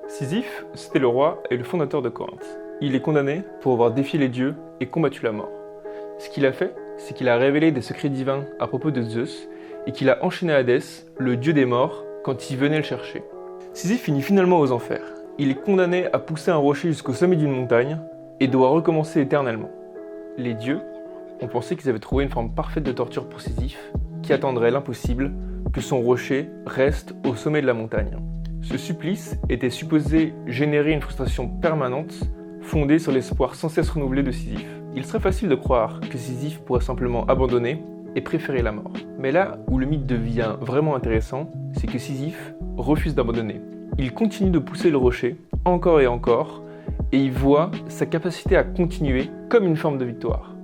Sisyphe, c'était le roi et le fondateur de Corinthe. Il est condamné pour avoir défié les dieux et combattu la mort. Ce qu'il a fait, c'est qu'il a révélé des secrets divins à propos de Zeus et qu'il a enchaîné Hadès, le dieu des morts, quand il venait le chercher. Sisyphe finit finalement aux enfers. Il est condamné à pousser un rocher jusqu'au sommet d'une montagne et doit recommencer éternellement. Les dieux ont pensé qu'ils avaient trouvé une forme parfaite de torture pour Sisyphe, qui attendrait l'impossible, que son rocher reste au sommet de la montagne. Ce supplice était supposé générer une frustration permanente, fondée sur l'espoir sans cesse renouvelé de Sisyphe. Il serait facile de croire que Sisyphe pourrait simplement abandonner et préférer la mort. Mais là où le mythe devient vraiment intéressant, c'est que Sisyphe refuse d'abandonner. Il continue de pousser le rocher, encore et encore, et il voit sa capacité à continuer comme une forme de victoire.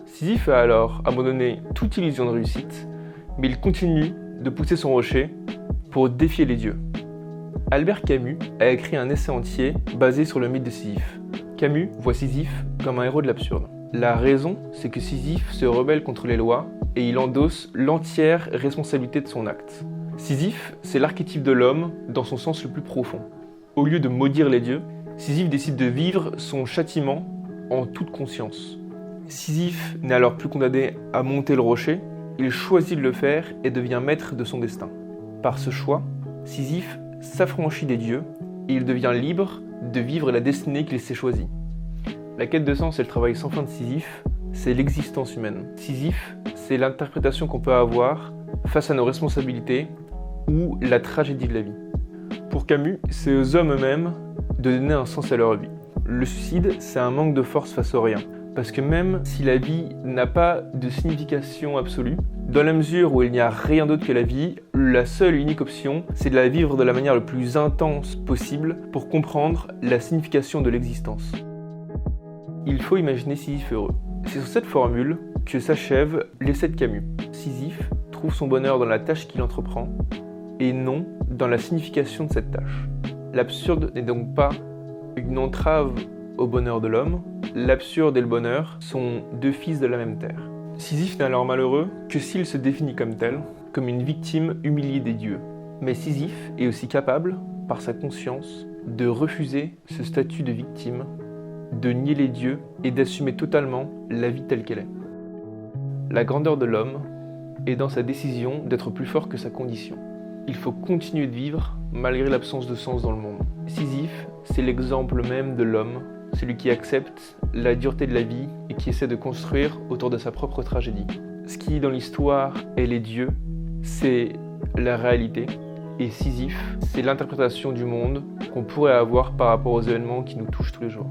Sisyphe a alors abandonné toute illusion de réussite, mais il continue de pousser son rocher pour défier les dieux. Albert Camus a écrit un essai entier basé sur le mythe de Sisyphe. Camus voit Sisyphe comme un héros de l'absurde. La raison, c'est que Sisyphe se rebelle contre les lois et il endosse l'entière responsabilité de son acte. Sisyphe, c'est l'archétype de l'homme dans son sens le plus profond. Au lieu de maudire les dieux, Sisyphe décide de vivre son châtiment en toute conscience. Sisyphe n'est alors plus condamné à monter le rocher, il choisit de le faire et devient maître de son destin. Par ce choix, Sisyphe s'affranchit des dieux et il devient libre de vivre la destinée qu'il s'est choisie. La quête de sens et le travail sans fin de Sisyphe, c'est l'existence humaine. Sisyphe, c'est l'interprétation qu'on peut avoir face à nos responsabilités ou la tragédie de la vie. Pour Camus, c'est aux hommes eux-mêmes de donner un sens à leur vie. Le suicide, c'est un manque de force face au rien. Parce que même si la vie n'a pas de signification absolue, dans la mesure où il n'y a rien d'autre que la vie, la seule et unique option, c'est de la vivre de la manière la plus intense possible pour comprendre la signification de l'existence. Il faut imaginer Sisyphe heureux. C'est sur cette formule que s'achève l'essai de Camus. Sisyphe trouve son bonheur dans la tâche qu'il entreprend et non dans la signification de cette tâche. L'absurde n'est donc pas une entrave au bonheur de l'homme, l'absurde et le bonheur sont deux fils de la même terre. Sisyphe n'est alors malheureux que s'il se définit comme tel, comme une victime humiliée des dieux. Mais Sisyphe est aussi capable, par sa conscience, de refuser ce statut de victime, de nier les dieux et d'assumer totalement la vie telle qu'elle est. La grandeur de l'homme est dans sa décision d'être plus fort que sa condition. Il faut continuer de vivre malgré l'absence de sens dans le monde. Sisyphe, c'est l'exemple même de l'homme, celui qui accepte la dureté de la vie et qui essaie de construire autour de sa propre tragédie. Ce qui, dans l'histoire, est les dieux, c'est la réalité. Et Sisyphe, c'est l'interprétation du monde qu'on pourrait avoir par rapport aux événements qui nous touchent tous les jours.